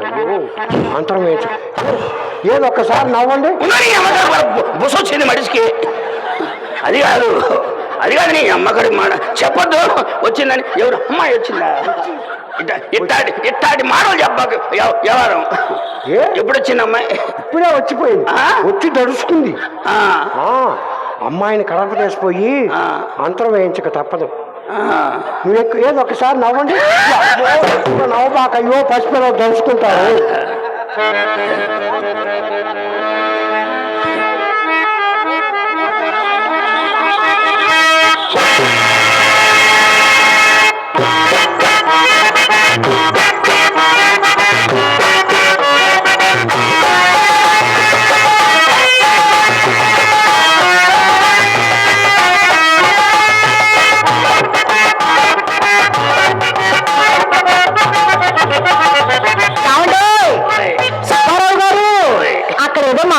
అయ్యో అంతరం ఏంటి ఏదో ఒక్కసారి నవ్వండి. బుస వచ్చింది మనిషికి. అది కాదు నీ అమ్మగారి మాట చెప్పొద్దు. వచ్చిందని ఎవరు అమ్మాయి వచ్చిందా? ఇట్టాటి మాటలు చెప్పాక ఎవరు ఎప్పుడు వచ్చింది అమ్మాయి? ఇప్పుడే వచ్చిపోయింది. వచ్చి దడుచుకుంది. అమ్మాయిని కడప చేసిపోయి అంతరం వేయించక తప్పదు. నువ్వు ఏదో ఒకసారి నవ్వండి. నవ్వబాక అయ్యో పసిపిల్లలు దడుచుకుంటారు.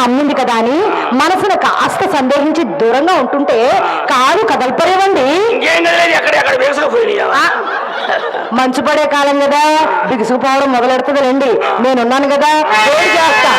అమ్ముంది కదా అని మనసును కాస్త సందేహించి దూరంగా ఉంటుంటే కారు కదల్పరేవండి. మంచు పడే కాలం కదా, బిగుసుకుపోవడం మొదలెడుతుంది రండి. నేనున్నాను కదా, చేస్తా.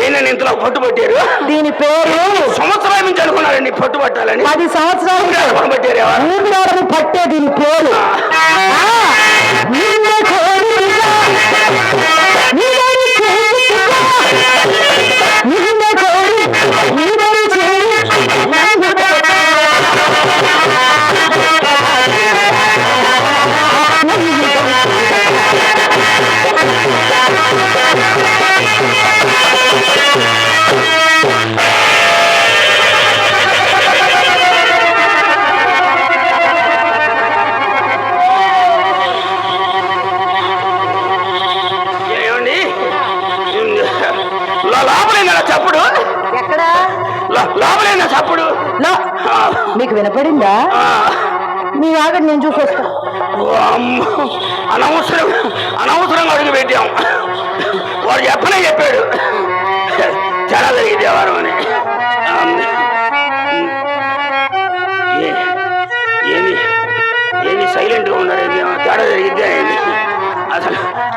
ఏనని ఇంతలో పట్టుబట్టారు? దీని పేరు సంవత్సరాల నుంచి అనుకున్నారండి పట్టుబట్టాలని. 10 సంవత్సరాలు పట్టారు. పట్టే దీని పేరు చప్పుడు. ఎక్కడ లోపలేనా చప్పుడు? మీకు వినపడిందా? మీ ఆగండి, నేను చూసొస్తా. అనవసరంగా అడుగు పెట్టాం. వాడు చెప్పనే చెప్పాడు చాలా జరిగింది దేవారం అని. ఏమి సైలెంట్గా ఉన్నారు, ఏమి తేడా జరిగిద్దే అని.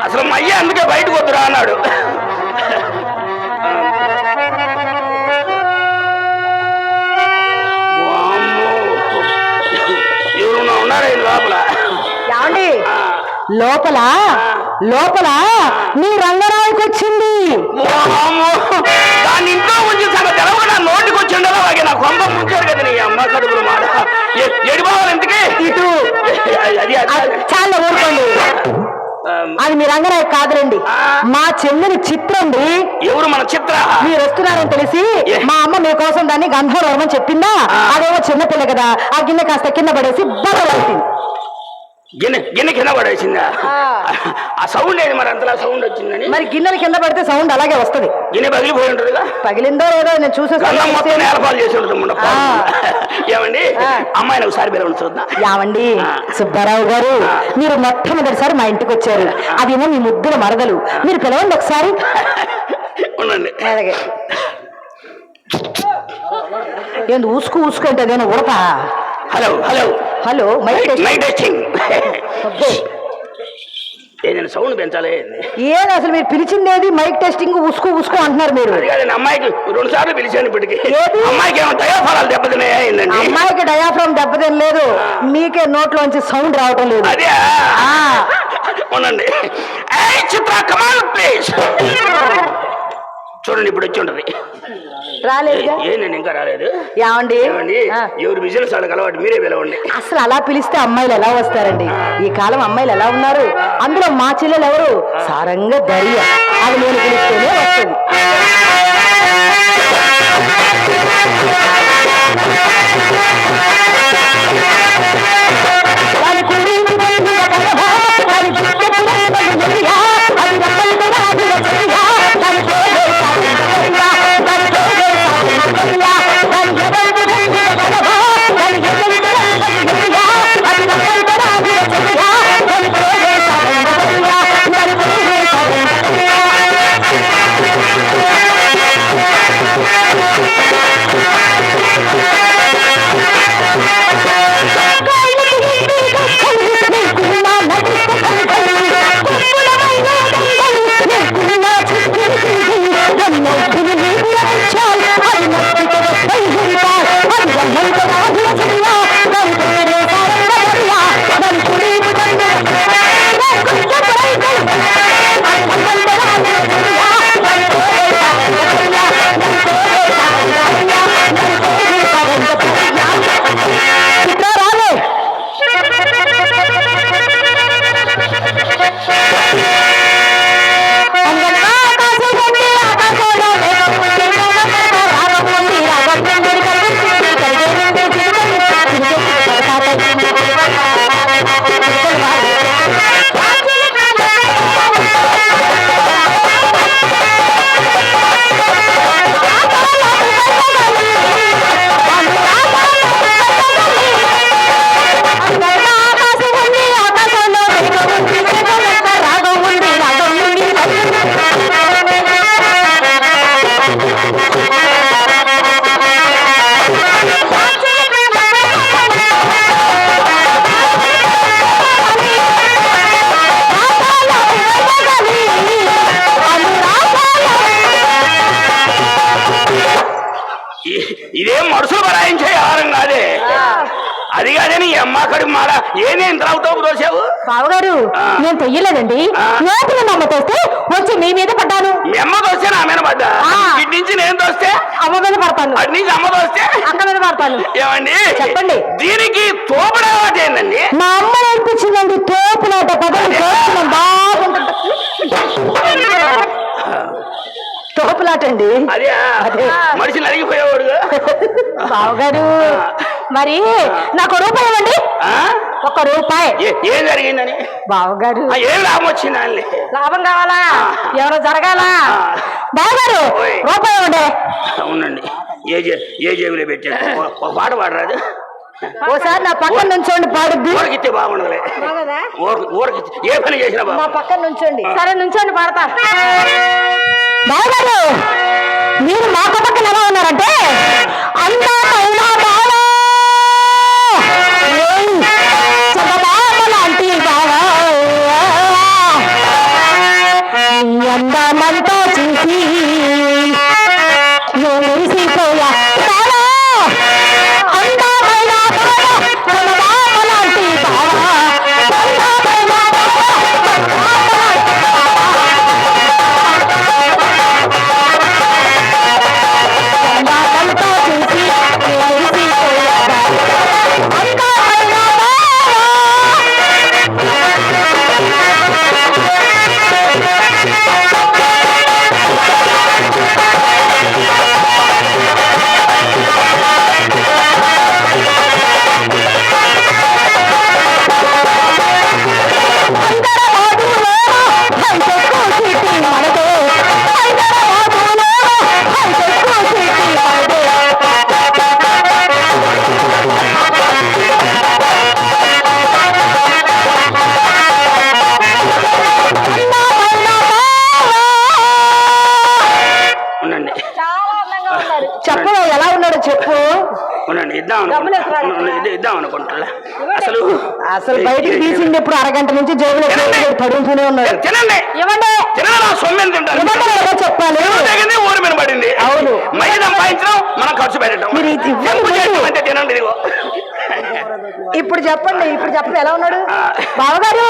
అసలు మా అయ్య అందుకే బయటకు వద్దురా అన్నాడు. ఎవరున్నా ఉన్నారా లోపల? ఏమండి లోపల లోపల మీ రంగరావుకి వచ్చింది. దాన్ని ఇంట్లో ఉంచి సగం తెలవకుండా నోటికి వచ్చిండో అలాగే నా కొంప ముంచారు కదా నీ అమ్మ కడుపులు మాట. ఎడిపోవాలి ఇంటికి ఇటు అది చాలా ఊరుకోండి. అది మీ రంగరావు కాదురండి, మా చెల్లిని చిత్రండి. ఎవరు మన చిత్ర? మీరు వస్తున్నారని తెలిసి మా అమ్మ మీకోసం దాన్ని గంధర్వం అని చెప్పిందా. అదేమో చిన్నపిల్ల కదా, ఆ గిన్నె కాస్త కింద పడేసి బలవుతుంది. గిన్నె కింద పడేసిందా? ఆ సౌండ్ ఏది మరి అంతలా సౌండ్ వచ్చిందని? మరి గిన్నెలు కింద పడితే సౌండ్ అలాగే వస్తుంది. గిన్నె పగిలిపోయి ఉంటుందిగా. పగిలిందో లేదో నేను మొత్తం నేలపాలు చేసి ఉంటుంది. ఏమండి అమ్మాయిని ఒకసారి పిలవండి చూద్దాం. యావండి సుబ్బారావు గారు, మీరు మొట్టమొదటిసారి మా ఇంటికి వచ్చారు. అదేమో మీ ముద్దుల మరదలు, మీరు పిలవండి ఒకసారి. ఉండండి. అలాగే. ఏంది ఊసుకు ఊసుకుంటే అదేనా ఉడక? Hello hello hello mike testing. ఏదైనా సౌండ్ పెంచాలి. ఏది అసలు మీరు పిలిచిందేది? మైక్ టెస్టింగ్ ఉసుకు ఉసుకు అంటున్నారు మీరు. అమ్మాయికి 2 సార్లు పిలిచాను ఇప్పటికి. అమ్మాయికి ఏమో దయాఫలాలు దెబ్బతిన్నాయండి. అమ్మాయికి డయాఫ్రామ్ దెబ్బతినలేదు, మీకే నోట్లోంచి సౌండ్ రావటం లేదు. అదే ఉండండి. చిత్ర కమాల్ ప్లీజ్. చూడండి ఇప్పుడు వచ్చి ఉంటది. రాలేదు ఏంటండి ఇంకా రాలేదు? ఏమండి ఎవరు బిజినెస్ వాళ్ళకి అలవాటు, మీరే పిలవండి. అసలు అలా పిలిస్తే అమ్మాయిలు ఎలా వస్తారండి? ఈ కాలం అమ్మాయిలు ఎలా ఉన్నారు? అందులో మా చెల్లెలు ఎవరు? సారంగ దర్య. అది నేను పిలిస్తేనే వస్తుంది. ఇదేం మనుషులు బరాయించే వ్యవహారం కాదే. అది కాదని ఈ అమ్మకడి మాల ఏమేం త్రాగుతావు దోసావు? బావగారు నేను తెయ్యలేదండి, నోటిని అమ్మ తోస్తే వచ్చి మీ మీద పడ్డాను. మీ అమ్మ తోస్తే నా మీద పడ్డా? ఇటు నుంచి నేను తోస్తే అమ్మ మీద పడతాను, అటు నుంచి అమ్మ తోస్తే అక్క మీద పడతాను. ఏమండి చెప్పండి, దీనికి తోపుడు ఏందండి? మా అమ్మ నేర్పించిందండి తోపులాట. పదవి బాగుంటుంది. తోపులాటండి అదే మనిషిని అడిగిపోయేవాడు. బావగారు మరి నాకు రూపాయి ఇవ్వండి. 1 రూపాయి. ఏం జరిగిందని? బావగారు ఏం లాభం వచ్చిందని? లాభం కావాలా? ఎవరో జరగాల? బావగారు రూపాయి ఇవ్వండి. అవునండి, ఏ జేబులో పెట్టాను. ఒక పాట పాడరాదు? ఓసారి నా పక్కన నుంచోండి పాడుద్ది. ఊరికిస్తే బాగుండదులే. ఊరికిచ్చి ఏ పని చేసినా నా బాగుంది. పక్కన నుంచోండి. సరే నుంచోండి పాడతా. బావగారు మీరు మా పక్కన ఎలా ఉన్నారంటే అందమైన బావ చందమామలాంటి బావ నీ అందమంతా చూసి మురిసిపోయా బావ అందమైన బావ చందమామలాంటి బావ అందమైన అందమంతా చూసి మురిసిపోయా అందమైన ఉండండి చెప్పు ఎలా ఉన్నాడో చెప్పు. ఉండండి ఇద్దాం అనుకుంటా. అసలు బయటికి తీసింది ఇప్పుడు అరగంట నుంచి జేబులో పడుతూనే ఉన్నాడు. తినండి ఇవ్వండి సొమ్మెని తింటారు. ఇవ్వండి ఏదో చెప్పాలి. ఊరి మీద పడింది. అవును. మై సంపాదించడం మనం ఖర్చు పెట్టడం. మీరు ఇది ఇవ్వండి. అంటే తినండి. ఇదిగో ఇప్పుడు చెప్పండి ఎలా ఉన్నాడు బావగారు.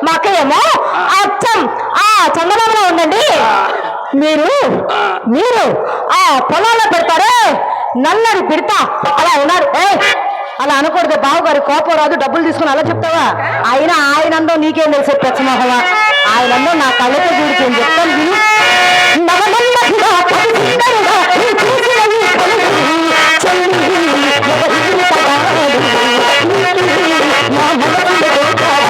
మా అక్కయ్యేమో అచ్చం చందనంలో ఉండండి. మీరు ఆ పొలాల్లో పెడతారు నల్లడి పిడతా అలా ఉన్నారు. అలా అనకూడదు బావగారు, కోపం రాదు. డబ్బులు తీసుకుని అలా చెప్తావా? ఆయనందో నీకేం తెలిసే పెచ్చమోహమా. ఆయనందో నా కళ్ళతో చూడికి ఏం చెప్తాను విను. నవనల్లగా పసిసుందరుగా ఈ చూసినవి కనులు చెల్లి ఎవరికి తగాడు. నా మనసులో దోచాడు.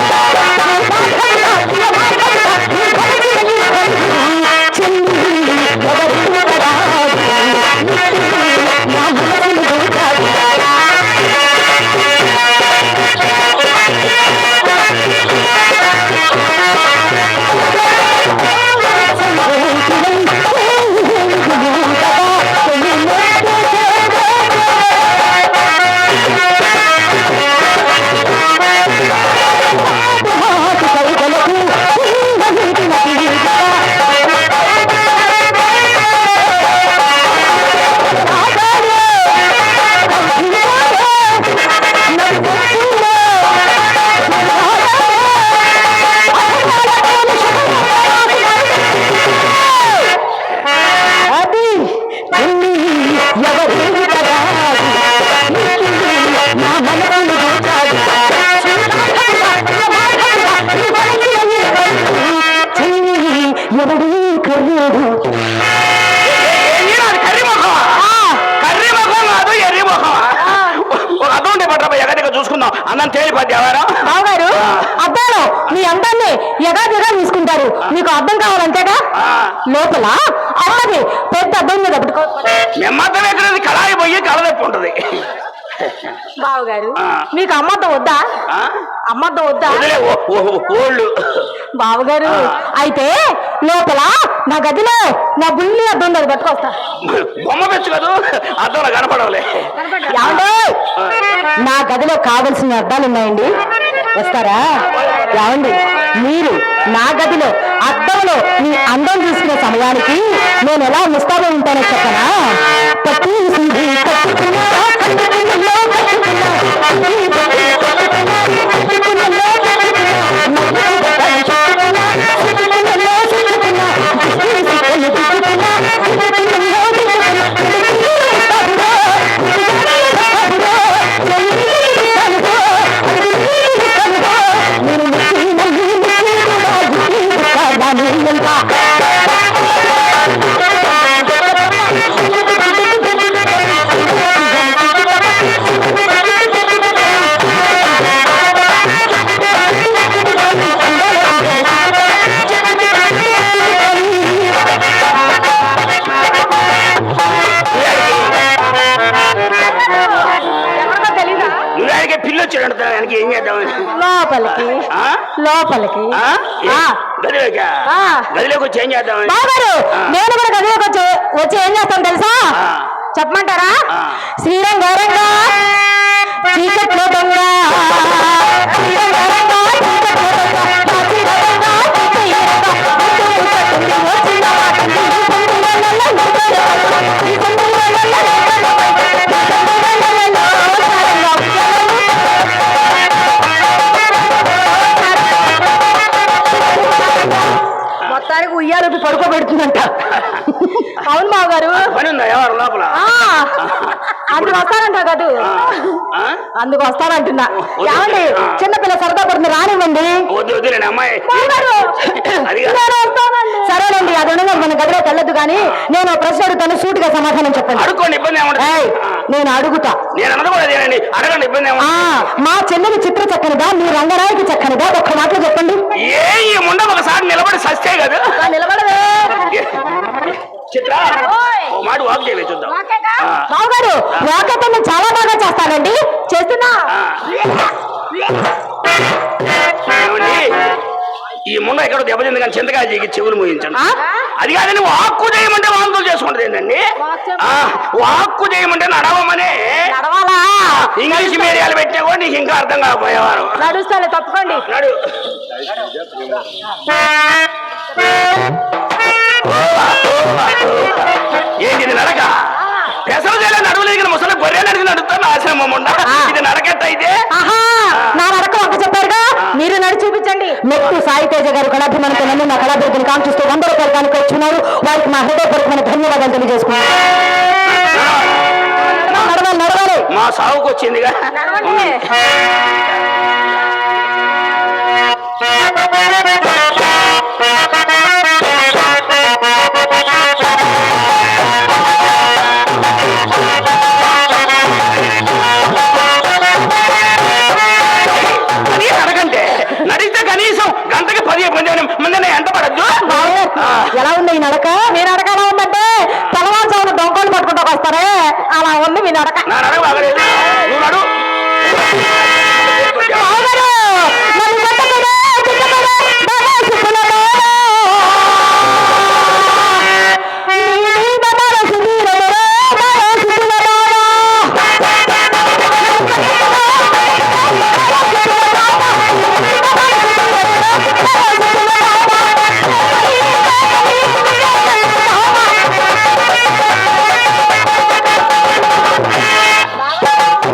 చూసుకుందాం. అన్నం తేలిపోద్ది ఎవరు బావగారు. అబ్బాయిలు మీ అందాన్ని ఎగాదిగా తీసుకుంటారు. మీకు అర్థం కావాలంతేగా. లోపల అమ్మది పెద్ద అద్దం మీద మెమ్మద్దం ఎక్కడది కళాయి పోయి కళదెప్పు ఉంటది. బావగారు మీకు అమ్మద్దం వద్దా? అమ్మద్దం వద్దా? ఓళ్ళు బావగారు అయితే లోపల నా గదిలో నా బుల్లి అద్దం ఉంది, పట్టుకొస్తా. బొమ్మ పెచ్చు కదా అద్దంలో కనపడవలే. ఏమండి నా గదిలో కావలసిన అద్దాలు ఉన్నాయండి, వస్తారా? ఏమండి మీరు నా గదిలో అద్దంలో మీ అందం చూసుకునే సమయానికి నేను ఎలా ముస్తాబై ఉంటానో చెప్పనా? లోపలికి ఆ? లోపలికి ఆ? ఆ. గదిలోకి ఆ. గదిలోకి వచ్చి ఏం చేద్దాం బావగారు నేను కూడా గదిలోకి వచ్చి ఏం చేస్తాను తెలుసా చెప్పమంటారా శ్రీరంగారంగా చీకట్లో దొంగ శ్రీరంగారంగా చీకట్లో దొంగ శ్రీరంగా మొత్తానికి ఉయ్యాలకు పడుకోబెడుతుందంట అవును బావగారు పని ఉందా ఎవరు లోపల అందుకు వస్తానంట కాదు ఆ? అందుకు వస్తానంటున్నా ఏమండి చిన్నపిల్ల సరదా పడుతుంది రానివ్వండి వద్దు వద్దులేండి అమ్మాయి అది కాదు. నేను వస్తానండి. సరేనండి అది ఉండగా మన గదిలోకి వెళ్ళొద్దు కానీ నేను ప్రశ్న అడుగుతాను సూటిగా సమాధానం చెప్పండి అడుక్కోండి ఇబ్బంది ఏమంటుంది ఏయ్, నేను అడుగుతా నేను అన్నది కూడా అదేనండి అడగండి ఇబ్బంది ఆ, ఏమంటుంది మా చెల్లెలు చిత్ర చక్కనిదా మీ రంగరాయికి చక్కనిదా ఒక్క మాటలో చెప్పండి ఏ ఈ ముండ ఒకసారి నిలబడి సస్తే కదా నిలబడవే చిత్ర ఓ మాట వాక్ చేయవే చూద్దాం ఆ. బావగారు వాకైతే నేను చాలా బాగా చేస్తానండి చేస్తున్నా ఏమండి ఈ ముండ ఎక్కడో దెబ్బతింది కానీ చింతకాయ జీకి చెవులు మూయించండి ఆ? అది కాదని వాక్కు చేయమంటే వాంతులు చేసుకుంటది ఏంటండి వాక్కు చేయమంటే నడవమనే నడవాలా ఇంగ్లీష్ మీడియాలు పెట్టినా కూడా నీకు ఇంకా అర్థం కాకపోయేవారు నడుస్తాలే తప్పుకోండి నడు ఏంటి ఇది నడక పెసలు చేయలే నడువులేగిన ముసలి గొర్రె నడిచి నడుస్తాను ఆశ్రమం ఉండ ఇది నడకెట్టయితే ఆహా నా నడక ఒక చెప్పారుగా మీరు నడి చూపించండి మెట్టు సాయి తేజ గారు కళాభిమానంతో నన్ను నా కళాభివృద్ధిని కాంక్షిస్తూ 100 రూపాయలు కానుక వచ్చున్నారు వారికి మా హృదయపూర్వకమైన ధన్యవాదాలు తెలియజేసుకున్నాను నడవాలి నడవాలి మా సావుకు వచ్చిందిగా అది నడకంటే నడిస్తే కనీసం గంటకి 10 మంది ఎంట పడద్దు ఎలా ఉంది ఈ నడక మీ నడక ఎలా ఉందంటే తెల్లవారుజామున దొంగలు పట్టుకుంటూ వస్తారే అలా ఉంది మీ నడక నా నడక బాగలేదు నువ్వు నడు బావగారు, నన్ను కొట్టకుడే, తిట్టకుడే, బలాసుకులనే. నీ మీద మనసు నీరమురే, బలాసుకులనే.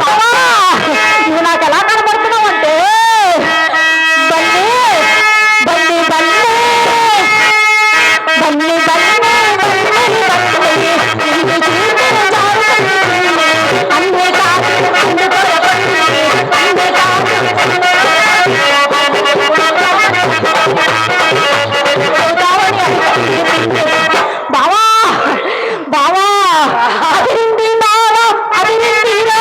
బావా, నువ్వు నాకు ఎలా కనబడుతున్నావు అంటే బల్లి బల్లి బల్లి బల్లి బల్లి బల్లి నిన్ను చూసిన జారుతుంది అన్నీ కాదు అన్నీ బావా బావా అదిరింది బావా అదిరిందిలో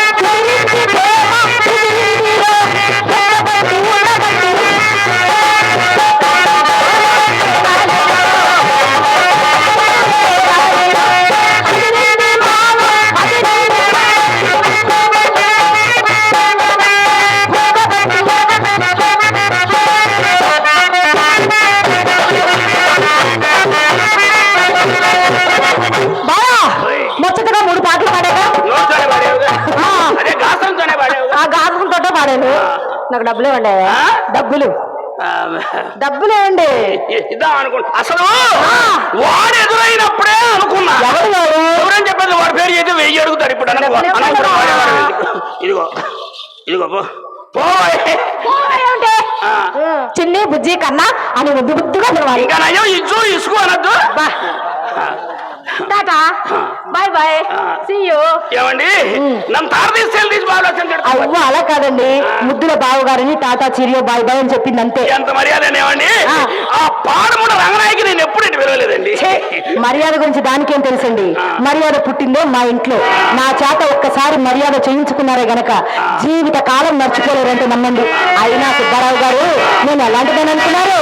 అదిరింది ప్రేమ అదిరిందిలో ఉండబట్టి ఉండబట్టి అదిరింది బావా బావా ముచ్చటగా 3 పాటలు పాడాగా నోట్తోనే పాడేవుగా ఆ. అదే గాసంతోనే పాడేవుగా ఆ గాజులతో పాడాను నాకు డబ్బులు ఇవ్వండి ఆ? డబ్బులు డబ్బులు ఇవ్వండి ఇద్దాం అనుకున్నా అసలు వాడు ఎదురైనప్పుడే అనుకున్నా ఎవరు వాడు? ఎవరని చెప్పేది వాడి పేరు అయితే 1000 అడుగుతాడు ఇప్పుడు అనవసరం వాడేవాడు ఎందుకు? ఇదిగో ఇదిగో పో ఏమిటి? ఆ. చిన్ని బుజ్జి కన్నా అని ముద్దు ముద్దుగా పిలవాలి ఇంకా నయ్యో ఇసుకు అనొద్దు బా. Tata bye bye see you ఏమండి నన్ను తారదీసి తీసి బాగా అవ్వ అలా కాదండి ముద్దుల బావగారిని టాటా చిరియో బాయ్ బాయ్ అని చెప్పింది అంతే ఎంత మర్యాద ఏమండి ఆ. ఆ పాడముడ రంగనాయకి నేను ఎప్పుడు ఇంటి పిలవలేదండి మర్యాద గురించి దానికేం తెలుసండి మర్యాద పుట్టిందే మా ఇంట్లో నా చేత ఒక్కసారి మర్యాద చేయించుకున్నారే గనక జీవిత కాలం మర్చిపోలేరంటే నమ్మండి అయినా సుబ్బారావు గారు నేను ఎలాంటిదని అనుకున్నారు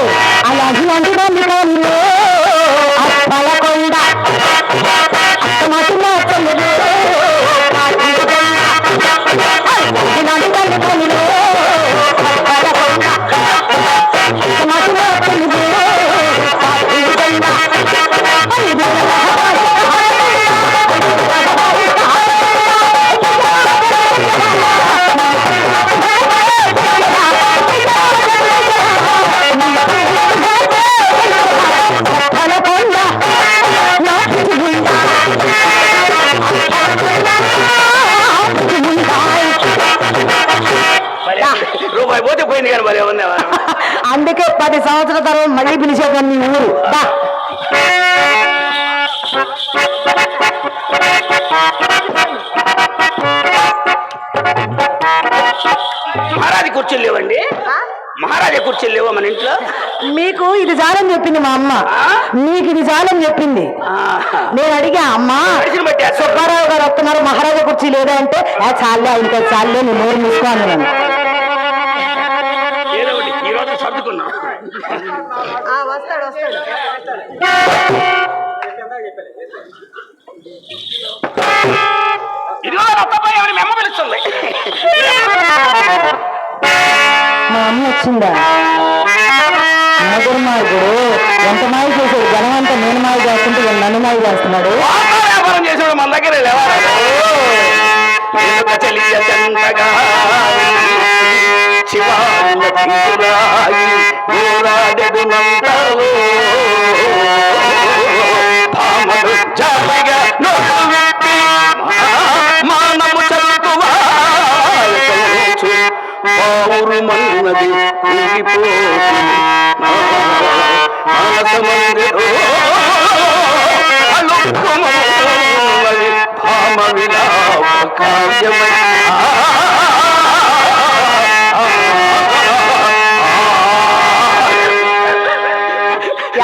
అలాంటి పలకొండ అత్తమాటిలో తల్లులు ఇలాంటి తల్లిదండ్రులు పలకొండ 10 సంవత్సరాల తర్వాత మళ్ళీ పిలిచేదాన్ని నీ ఊరు దా. మహారాజు కుర్చీలు లేవండి, మహారాజా కుర్చీలు లేవా మన ఇంట్లో? మీకు ఇది చాలని చెప్పింది మా అమ్మ, నీకు ఇది చాలని చెప్పింది. నేను అడిగా అమ్మా మనిషిని బట్టి అసలు సుబ్బారావు గారు వస్తున్నారు మహారాజా కుర్చీ లేదా అంటే చాలే ఇంకా చాలే నువ్వు నోరు మూసుకోను నేను. ఏదో ఒకటి ఈ రోజు సర్దుకున్నాం. వస్తాడు వస్తాడు. ఇదిగో రత్తపై ఎవరి మెమ్మ పిలుస్తుంది. మా అమ్మ వచ్చిందా? నలుగురు మాయకుడు ఎంత మాయ చేశాడు, జనం అంతా నేను మాయ చేస్తుంటే వీళ్ళు నన్ను మాయ చేస్తున్నాడు. వ్యాపారం చేసేవాడు మన దగ్గర లేవారా? మానము చదువువా పౌరు మన్నది కూలిపోయి మానస మందిరో అలుక్కుమన్నది భామ విలాప కావ్యమై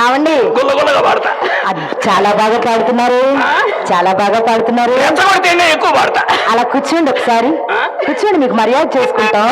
ఏమండి గుల్లగుల్లగా పాడతా. అది చాలా బాగా పాడుతున్నారు, చాలా బాగా పాడుతున్నారు. ఎంతపడితేనే ఎక్కువ పాడతా. అలా కూర్చోండి ఒకసారి, కూర్చోండి మీకు మర్యాద చేసుకుంటాం.